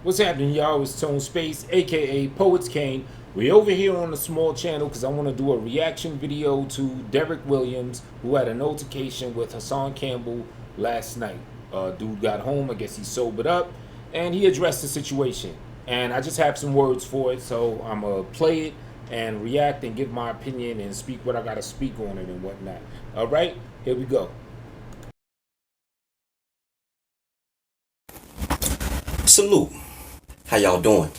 What's happening, y'all? It's Tone Space, aka Poets Kane. We're over here on a small channel because I want to do a reaction video to Derrick Williams, who had an altercation with Hassan Campbell last night. Dude got home, I guess he sobered up, and he addressed the situation. And I just have some words for it, so I'm going to play it and react and give my opinion and speak what I got to speak on it and whatnot. All right, here we go. Salute. How y'all doing?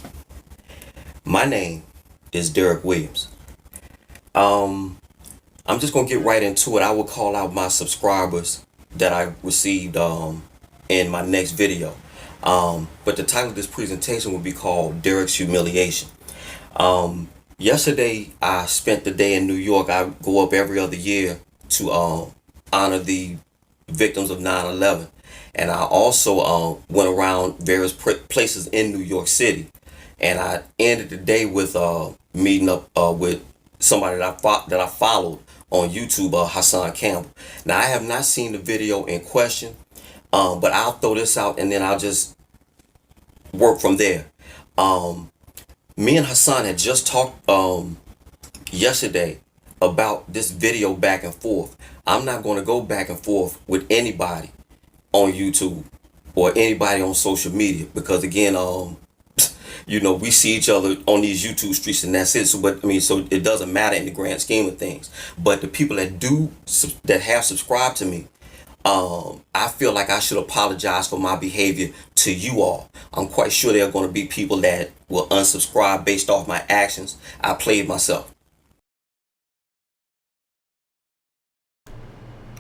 My name is Derrick Williams. I'm just gonna get right into it. I will call out my subscribers that I received in my next video. But the title of this presentation will be called Derrick's Humiliation. Yesterday I spent the day in New York. I go up every other year to honor the victims of 9/11. And I also went around various places in New York City. And I ended the day with meeting up with somebody that I followed on YouTube, Hassan Campbell. Now, I have not seen the video in question, but I'll throw this out and then I'll just work from there. Me and Hassan had just talked yesterday about this video back and forth. I'm not going to go back and forth with anybody on YouTube or anybody on social media because again, we see each other on these YouTube streets and that's it. So, so it doesn't matter in the grand scheme of things. But the people that have subscribed to me, I feel like I should apologize for my behavior to you all. I'm quite sure there are going to be people that will unsubscribe based off my actions. I played myself.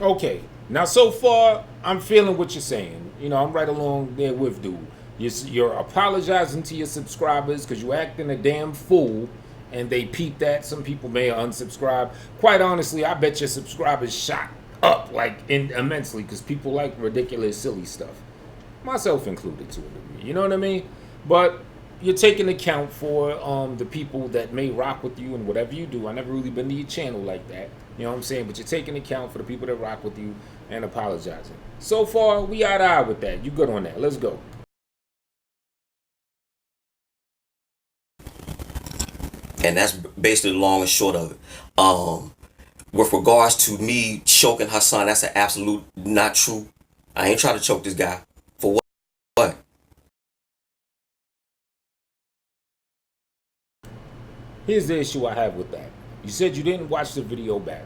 Okay, now so far I'm feeling what you're saying. I'm right along there with dude. You're apologizing to your subscribers because you're acting a damn fool, and they peep that. Some people may unsubscribe. Quite honestly, I bet your subscribers shot up immensely because people like ridiculous, silly stuff, myself included to a degree. You know what I mean? But you're taking account for the people that may rock with you and whatever you do. I never really been to your channel like that. You know what I'm saying? But you're taking account for the people that rock with you and apologizing. So far, we eye to eye with that. You good on that. Let's go. And that's basically the long and short of it. With regards to me choking Hassan, that's an absolute not true. I ain't trying to choke this guy. For what? What? Here's the issue I have with that. You said you didn't watch the video back.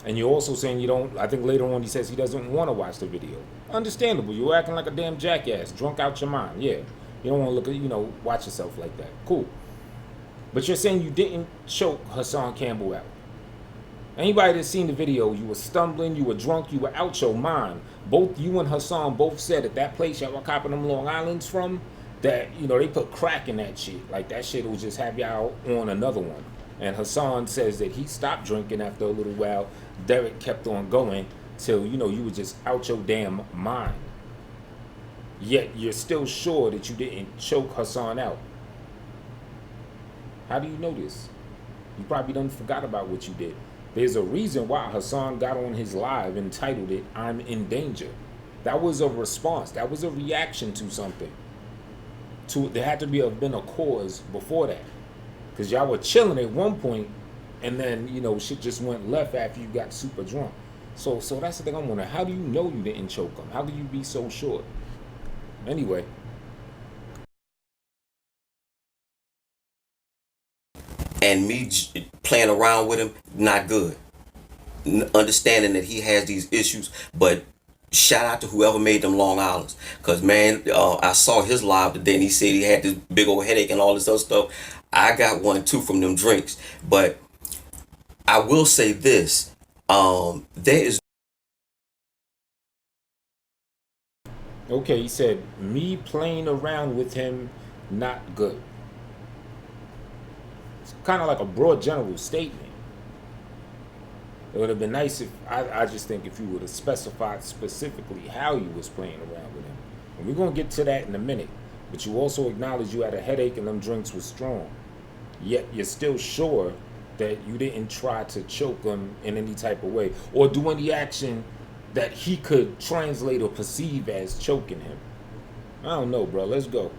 And you're also saying you don't, I think later on he says he doesn't want to watch the video. Understandable. You're acting like a damn jackass, drunk out your mind. Yeah. You don't want to look at, watch yourself like that. Cool. But you're saying you didn't choke Hassan Campbell out. Anybody that's seen the video, you were stumbling, you were drunk, you were out your mind. Both you and Hassan both said at that place y'all were copping them Long Islands from, that, they put crack in that shit. Like that shit will just have y'all on another one. And Hassan says that he stopped drinking after a little while. Derrick kept on going till, you were just out your damn mind. Yet you're still sure that you didn't choke Hassan out. How do you know this? You probably done forgot about what you did. There's a reason why Hassan got on his live and titled it, "I'm in danger." That was a response. That was a reaction to something. There had to have been a cause before that. Because y'all were chilling at one point, and then, shit just went left after you got super drunk. So that's the thing I'm wondering. How do you know you didn't choke him? How do you be so sure? Anyway. And me playing around with him, not good. Understanding that he has these issues, but shout out to whoever made them Long Islands. Because, man, I saw his live today and he said he had this big old headache and all this other stuff. I got one, too, from them drinks. But I will say this. There is... Okay, he said, me playing around with him, not good. It's kind of like a broad general statement. It would have been nice if, I just think if you would have specified specifically how you was playing around with him. And we're going to get to that in a minute. But you also acknowledge you had a headache and them drinks were strong. Yet you're still sure that you didn't try to choke him in any type of way. Or do any action that he could translate or perceive as choking him. I don't know, bro. Let's go.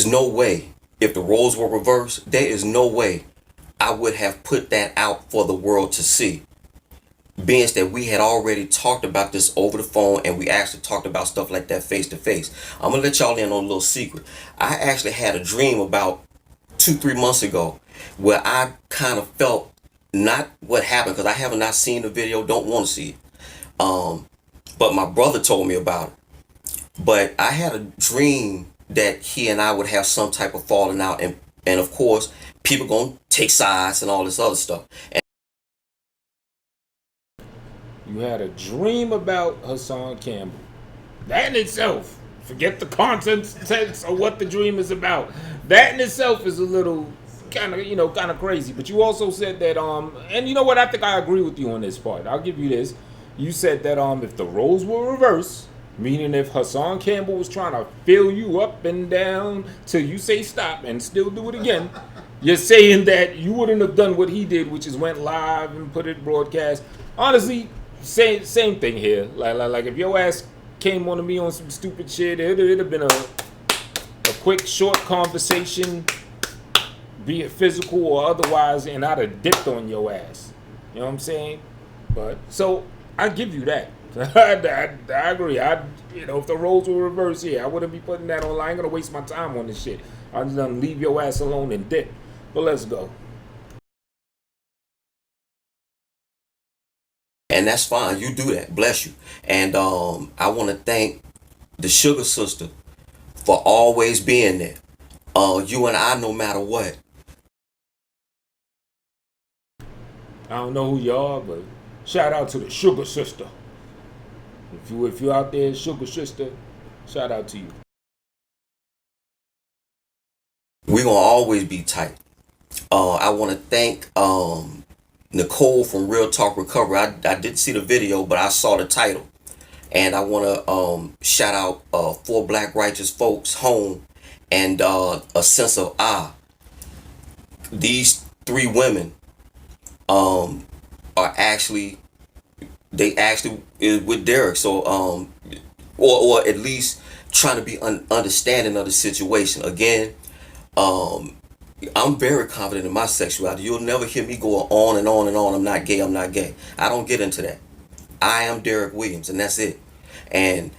no way, if the roles were reversed, there is no way I would have put that out for the world to see. Being that we had already talked about this over the phone and we actually talked about stuff like that face to face. I'm gonna let y'all in on a little secret. I actually had a dream about 2-3 months ago where I kind of felt not what happened, because I have not seen the video, don't want to see it. But my brother told me about it. But I had a dream that he and I would have some type of falling out, and of course people gonna take sides and all this other stuff. And You had a dream about Hassan Campbell. That in itself, forget the contents of what the dream is about. That in itself is a little kind of crazy. But you also said that and you know what? I think I agree with you on this part. I'll give you this. You said that if the roles were reversed, meaning if Hassan Campbell was trying to fill you up and down till you say stop and still do it again, you're saying that you wouldn't have done what he did, which is went live and put it broadcast. Honestly, same thing here. Like if your ass came on to me on some stupid shit, it'd have been a quick, short conversation, be it physical or otherwise, and I'd have dipped on your ass. You know what I'm saying? But so I give you that. I agree. If the roles were reversed, I wouldn't be putting that on. I ain't gonna waste my time on this shit. I'm just gonna leave your ass alone and dip. But let's go. and that's fine. You do that. Bless you. And I want to thank the Sugar Sister for always being there. You and I, no matter what. I don't know who you are, but shout out to the Sugar Sister. If you out there, Sugar Sister, shout out to you. We're gonna always be tight. I want to thank Nicole from Real Talk Recovery. I didn't see the video, but I saw the title, and I want to shout out For Black Righteous Folks Home and A Sense of Ah. These three women are actually is with Derrick, so or at least trying to be understanding of the situation. Again, I'm very confident in my sexuality. You'll never hear me go on and on and on. I'm not gay. I'm not gay. I don't get into that. I am Derrick Williams, and that's it. And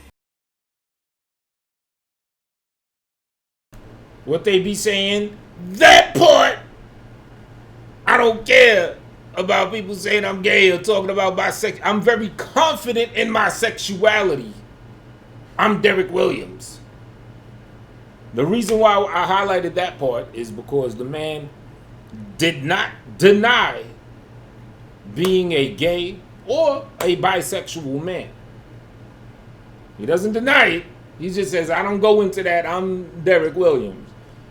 What they be saying, that part, I don't care about people saying I'm gay or talking about bisexual. I'm very confident in my sexuality. I'm Derrick Williams. The reason why I highlighted that part is because the man did not deny being a gay or a bisexual man. He doesn't deny it. He just says, I don't go into that. I'm Derrick Williams.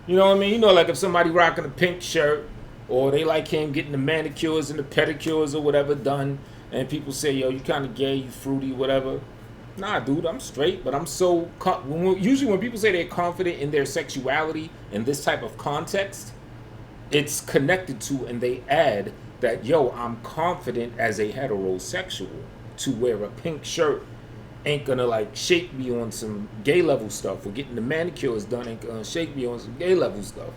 You know what I mean? You know, like if somebody rocking a pink shirt or they like him getting the manicures and the pedicures or whatever done, and people say, yo, you kind of gay, you fruity, whatever. Nah, dude, I'm straight, but I'm so... Usually when people say they're confident in their sexuality in this type of context, it's connected to, and they add that, yo, I'm confident as a heterosexual to wear a pink shirt ain't gonna like shake me on some gay level stuff, or getting the manicures done ain't gonna shake me on some gay level stuff.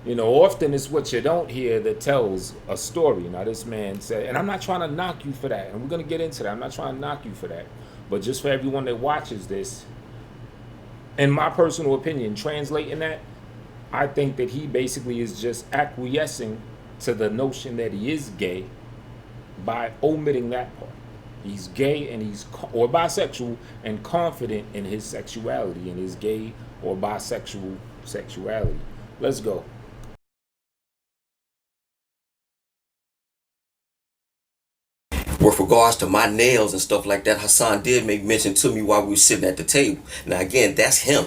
You know, often it's what you don't hear that tells a story. Now this man said, and I'm not trying to knock you for that, and we're gonna get into that. I'm not trying to knock you for that. But just for everyone that watches this, in my personal opinion, translating that, I think that he basically is just acquiescing to the notion that he is gay by omitting that part. He's gay and or bisexual and confident in his sexuality and his gay or bisexual sexuality. Let's go. with regards to my nails and stuff like that, Hassan did make mention to me while we were sitting at the table. Now again, that's him.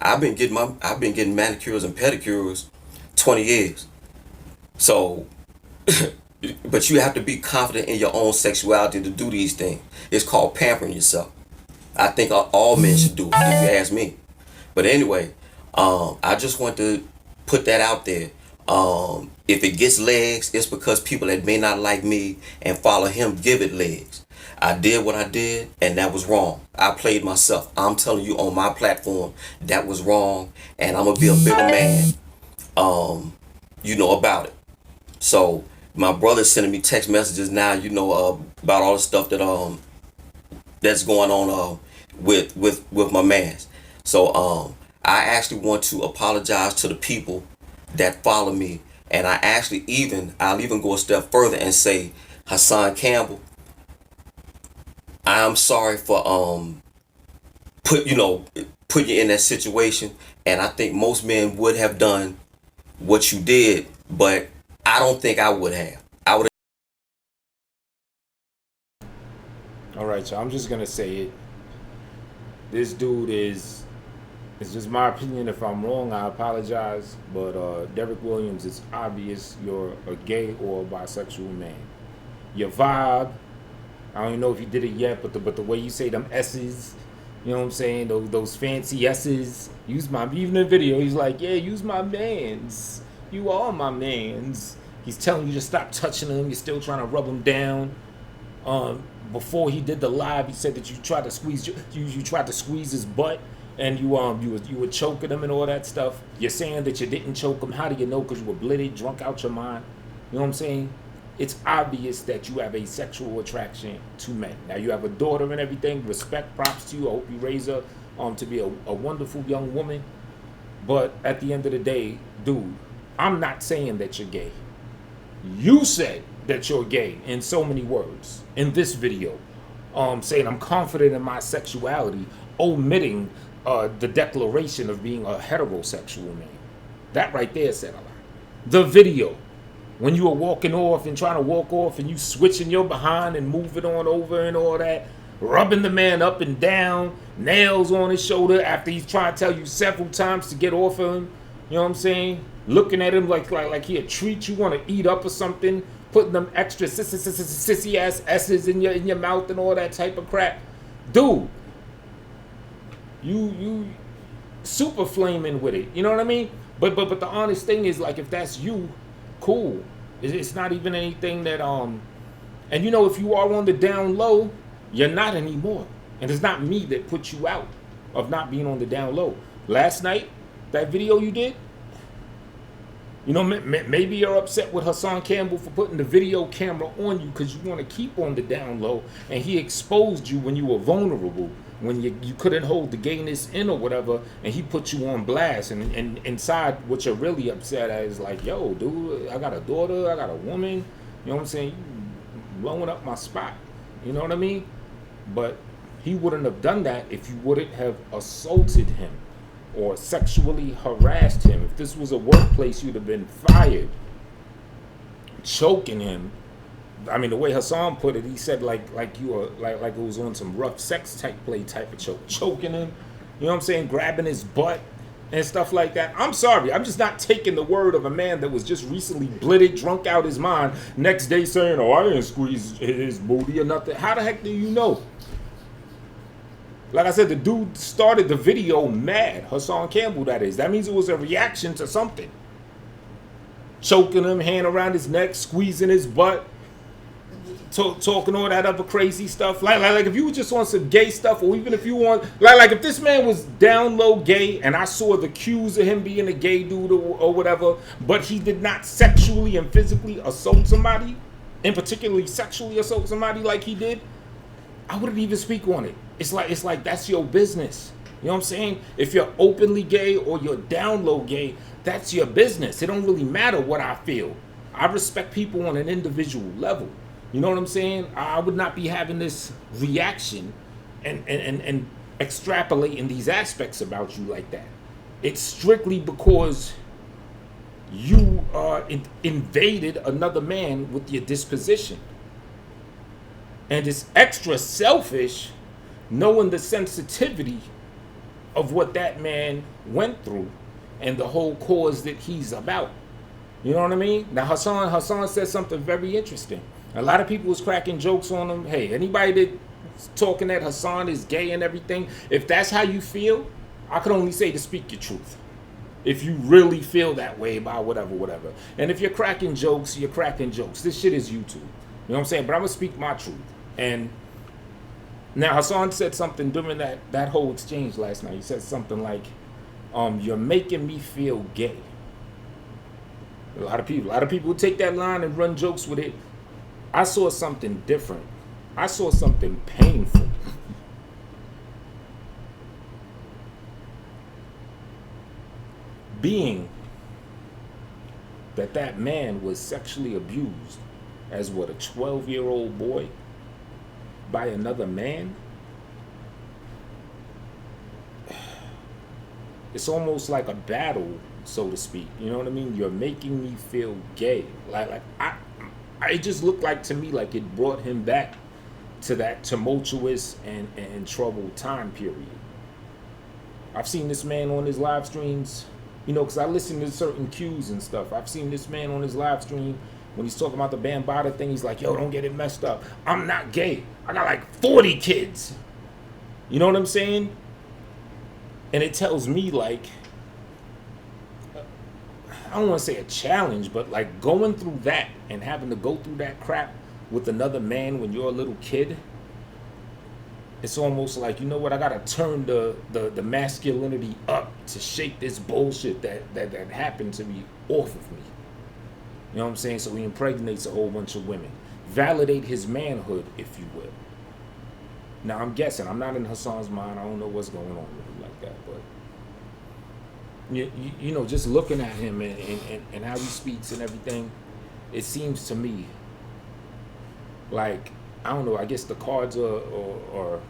I've been getting manicures and pedicures 20 years. So but you have to be confident in your own sexuality to do these things. It's called pampering yourself. I think all men should do it, if you ask me. But anyway, I just want to put that out there. If it gets legs, it's because people that may not like me and follow him give it legs. I did what I did, and that was wrong. I played myself. I'm telling you on my platform, that was wrong, and I'm gonna be a bigger man, about it. So my brother's sending me text messages now, about all the stuff that's going on with my man's. So I actually want to apologize to the people that follow me, and I'll even go a step further and say, Hassan Campbell, I'm sorry for put you know put you in that situation, and I think most men would have done what you did, but I don't think I would have. I would. All right, so I'm just gonna say it. This dude is. It's just my opinion. If I'm wrong, I apologize. But Derrick Williams, it's obvious you're a gay or a bisexual man. Your vibe, I don't even know if you did it yet, but the way you say them S's, you know what I'm saying? Those fancy S's. Even in the video, he's like, yeah, use my mans. You are my mans. He's telling you to stop touching him. You're still trying to rub him down. Before he did the live, he said that you tried to squeeze his butt, and you were choking him and all that stuff. You're saying that you didn't choke him. How do you know? Because you were blitted, drunk out your mind. You know what I'm saying? It's obvious that you have a sexual attraction to men. Now you have a daughter and everything. Respect, props to you. I hope you raise her to be a wonderful young woman. But at the end of the day, dude, I'm not saying that you're gay. You said that you're gay in so many words in this video, saying I'm confident in my sexuality, omitting the declaration of being a heterosexual man. That right there said a lot. The video, when you were walking off and trying to walk off and you switching your behind and moving on over and all that, rubbing the man up and down, nails on his shoulder after he's trying to tell you several times to get off of him, you know what I'm saying? Looking at him like he a treat you want to eat up or something, putting them extra sissy ass S's in your mouth and all that type of crap. Dude, you super flaming with it, you know what I mean? But the honest thing is, like, if that's you, cool. It's not even anything that and if you are on the down low, you're not anymore. And it's not me that put you out of not being on the down low. Last night, that video you did, maybe you're upset with Hassan Campbell for putting the video camera on you because you want to keep on the down low, and he exposed you when you were vulnerable, when you couldn't hold the gayness in or whatever, and he put you on blast. And inside, what you're really upset at is like, yo, dude, I got a daughter, I got a woman, you know what I'm saying? You blowing up my spot, you know what I mean? But he wouldn't have done that if you wouldn't have assaulted him or sexually harassed him. If this was a workplace, you'd have been fired. Choking him. I mean, the way Hassan put it, he said like you were like it was on some rough sex type of choke. Choking him, you know what I'm saying? Grabbing his butt and stuff like that. I'm sorry, I'm just not taking the word of a man that was just recently blitted, drunk out his mind, next day saying, oh, I didn't squeeze his booty or nothing. How the heck do you know? Like I said, the dude started the video mad. Hassan Campbell, that is. That means it was a reaction to something. Choking him, hand around his neck, squeezing his butt, talking all that other crazy stuff. Like if you were just on some gay stuff, or even if you want, like if this man was down low gay and I saw the cues of him being a gay dude or whatever, but he did not sexually and physically assault somebody, and particularly sexually assault somebody like he did, I wouldn't even speak on it. It's like that's your business. You know what I'm saying? If you're openly gay or you're down low gay, that's your business. It don't really matter what I feel. I respect people on an individual level. You know what I'm saying? I would not be having this reaction and extrapolating these aspects about you like that. It's strictly because you invaded another man with your disposition. And it's extra selfish knowing the sensitivity of what that man went through and the whole cause that he's about. You know what I mean? Now Hassan said something very interesting. A lot of people was cracking jokes on him. Hey, anybody that's talking that Hassan is gay and everything, if that's how you feel, I could only say to speak your truth. If you really feel that way about whatever. And if you're cracking jokes, you're cracking jokes. This shit is YouTube. You know what I'm saying? But I'm going to speak my truth. And Now Hassan said something during that whole exchange last night. He said something like, "You're making me feel gay." A lot of people would take that line and run jokes with it. I saw something different. I saw something painful. Being that man was sexually abused as what, a 12-year-old boy by another man. It's almost like a battle, so to speak. You know what I mean? You're making me feel gay. It just looked like to me like it brought him back to that tumultuous and troubled time period. I've seen this man on his live streams, because I listen to certain cues and stuff. I've seen this man on his live stream when he's talking about the Bambaataa thing. He's like, "Yo, don't get it messed up. I'm not gay. I got like 40 kids." You know what I'm saying? And it tells me, like, I don't want to say a challenge, but like going through that and having to go through that crap with another man when you're a little kid, it's almost like, you know what, I gotta turn the masculinity up to shake this bullshit that happened to me off of me. You know what I'm saying? So he impregnates a whole bunch of women. Validate his manhood, if you will. Now I'm guessing, I'm not in Hassan's mind, I don't know what's going on with him like that, but just looking at him and how he speaks and everything, it seems to me like, I don't know, I guess the cards or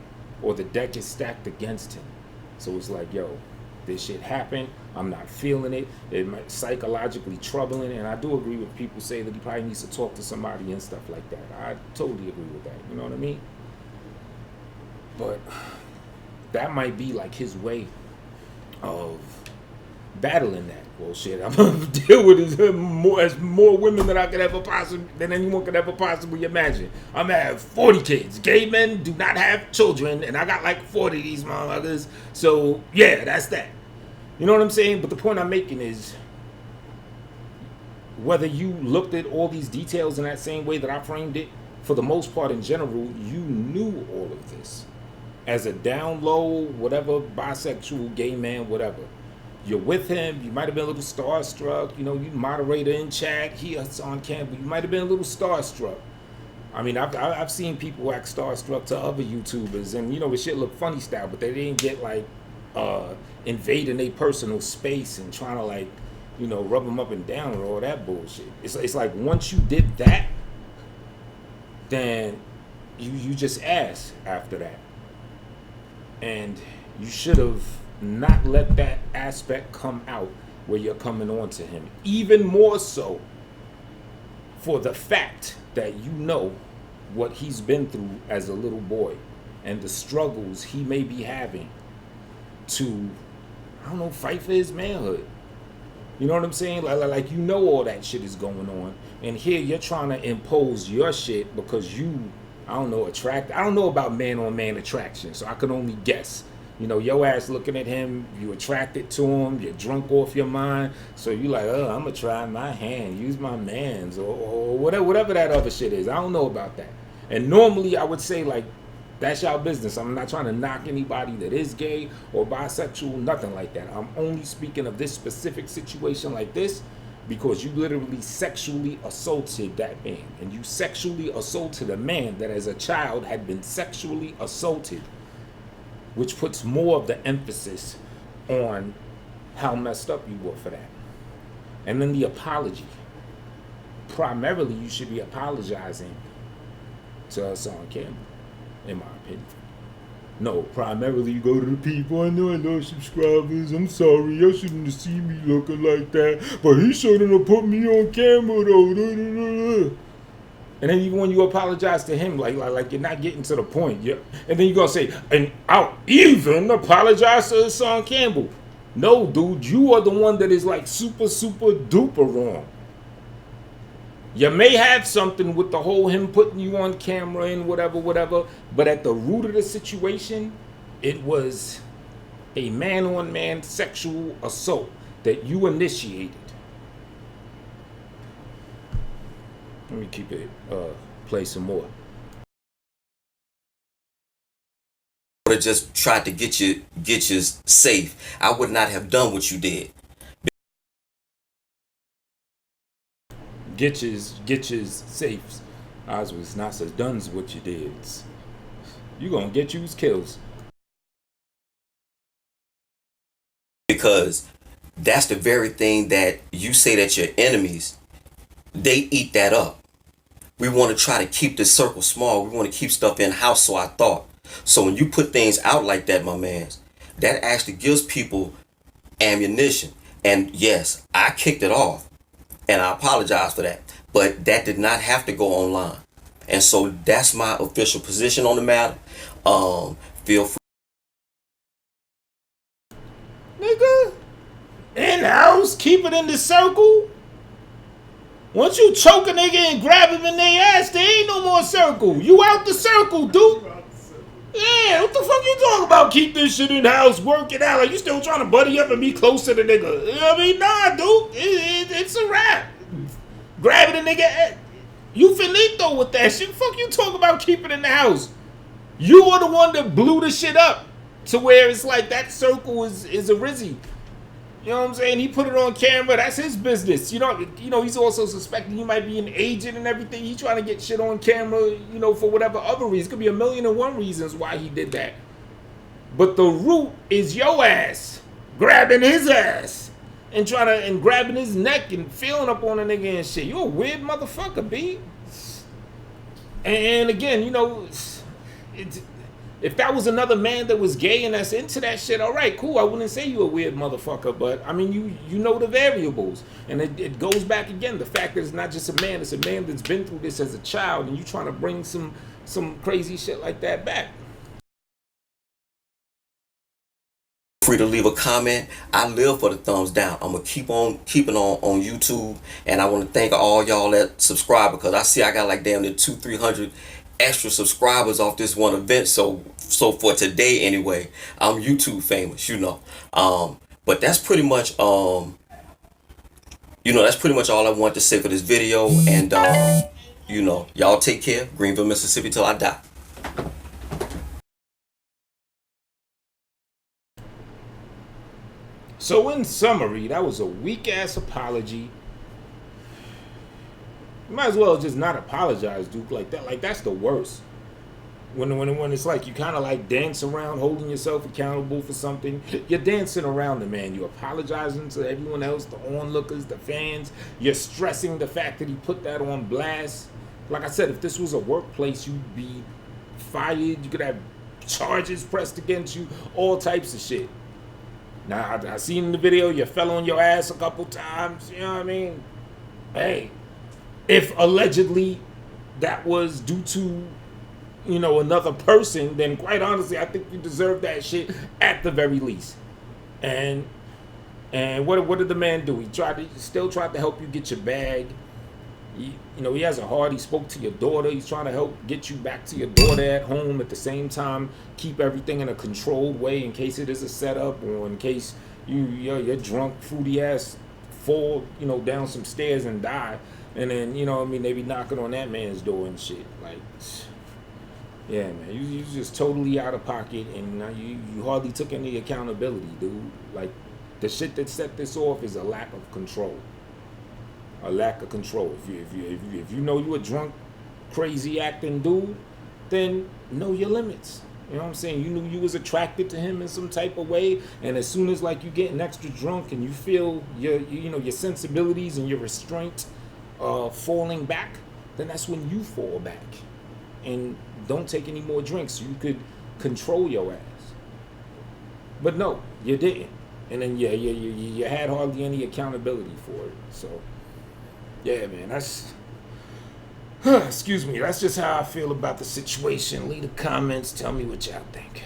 the deck is stacked against him. So it's like, yo, this shit happened, I'm not feeling it, it might psychologically troubling, and I do agree with people say that he probably needs to talk to somebody and stuff like that. I totally agree with that, you know what I mean? But that might be like his way of battling that bullshit. I'm gonna deal with more women than I could ever possibly, than anyone could ever possibly imagine. I'm gonna have 40 kids. Gay men do not have children, and I got like 40 of these motherfuckers. So yeah, that's that. You know what I'm saying? But the point I'm making is, whether you looked at all these details in that same way that I framed it, for the most part in general, you knew all of this. As a down low, whatever, bisexual, gay man, whatever. You're with him, you might have been a little starstruck, you moderator in chat, Hassan Campbell, you might have been a little starstruck. I mean, I've seen people act starstruck to other YouTubers, and the shit look funny style, but they didn't get like invading their personal space and trying to like, rub them up and down and all that bullshit. It's like once you did that, then you just ass after that. And you should have not let that aspect come out where you're coming on to him. Even more so for the fact that you know what he's been through as a little boy and the struggles he may be having to, I don't know, fight for his manhood. You know what I'm saying? Like all that shit is going on. And here you're trying to impose your shit because you, I don't know about man-on-man attraction, so I can only guess. Your ass looking at him, you attracted to him, you're drunk off your mind, so you like, I'm gonna try my hand, use my mans, or whatever that other shit is. I don't know about that. And normally I would say, like, that's y'all business. I'm not trying to knock anybody that is gay or bisexual, nothing like that. I'm only speaking of this specific situation like this, because you literally sexually assaulted that man. And you sexually assaulted a man that as a child had been sexually assaulted, which puts more of the emphasis on how messed up you were for that. And then the apology. Primarily, you should be apologizing to Hassan Campbell, in my opinion. No, primarily you go to the people. I know subscribers. I'm sorry, y'all shouldn't have seen me looking like that. But he shouldn't have put me on camera though. And then even when you apologize to him, like you're not getting to the point. Yeah. And then you're gonna say, and I'll even apologize to Hassan Campbell. No, dude, you are the one that is like super, super duper wrong. You may have something with the whole him putting you on camera and whatever, but at the root of the situation, it was a man-on-man sexual assault that you initiated. Let me keep it, play some more. have just tried to get you safe. I would not have done what you did. Get yous safes. Ours was not so done's what you did. You gonna get yous kills. Because that's the very thing that you say that your enemies, they eat that up. We want to try to keep the circle small. We want to keep stuff in house, so I thought. So when you put things out like that, my man, that actually gives people ammunition. And yes, I kicked it off, and I apologize for that. But that did not have to go online. And so that's my official position on the matter. Feel free. Nigga, in-house, keep it in the circle. Once you choke a nigga and grab him in their ass, there ain't no more circle. You out the circle, dude. Yeah, what the fuck you talking about? Keep this shit in the house, work it out. Like, you still trying to buddy up and be close to the nigga. You know what I mean? Nah, dude. It's a wrap. Grabbing a nigga. You finito with that shit. Fuck you talking about keep it in the house. You are the one that blew the shit up to where it's like that circle is a Rizzy. You know what I'm saying? He put it on camera. That's his business. You know, he's also suspecting he might be an agent and everything. He's trying to get shit on camera, you know, for whatever other reason. Could be 1,000,001 reasons why he did that. But the root is your ass grabbing his ass and grabbing his neck and feeling up on a nigga and shit. You a weird motherfucker, B. And again, you know, if that was another man that was gay and that's into that shit, all right, cool. I wouldn't say you a weird motherfucker, but I mean, you know the variables, and it goes back again. The fact that it's not just a man; it's a man that's been through this as a child, and you trying to bring some crazy shit like that back. Free to leave a comment. I live for the thumbs down. I'm gonna keep on keeping on YouTube, and I want to thank all y'all that subscribe, because I see I got like damn near 200-300 extra subscribers off this one event. So for today anyway, I'm YouTube famous, you know. But that's pretty much that's pretty much all I want to say for this video. And y'all take care. Greenville, Mississippi till I die. So in summary, that was a weak ass apology. You might as well just not apologize, Duke, like that. Like, that's the worst. When it's like you kind of like dance around holding yourself accountable for something. You're dancing around the man. You're apologizing to everyone else, the onlookers, the fans. You're stressing the fact that he put that on blast. Like I said, if this was a workplace, you'd be fired. You could have charges pressed against you, all types of shit. Now, I seen in the video you fell on your ass a couple times. You know what I mean? Hey. If allegedly that was due to, another person, then quite honestly, I think you deserve that shit at the very least. And what did the man do? He still tried to help you get your bag. He has a heart. He spoke to your daughter. He's trying to help get you back to your daughter at home. At the same time, keep everything in a controlled way in case it is a setup, or in case your drunk, fruity ass fall, down some stairs and die. And then, they be knocking on that man's door and shit. Like, yeah, man, you just totally out of pocket, and you hardly took any accountability, dude. Like, the shit that set this off is a lack of control. A lack of control. If you know you a drunk, crazy acting dude, then know your limits. You know what I'm saying? You knew you was attracted to him in some type of way, and as soon as like you getting extra drunk and you feel your sensibilities and your restraint falling back, then that's when you fall back and don't take any more drinks so you could control your ass. But no, you didn't, and then you had hardly any accountability for it. So yeah, man, that's excuse me, that's just how I feel about the situation. Leave the comments, tell me what y'all think.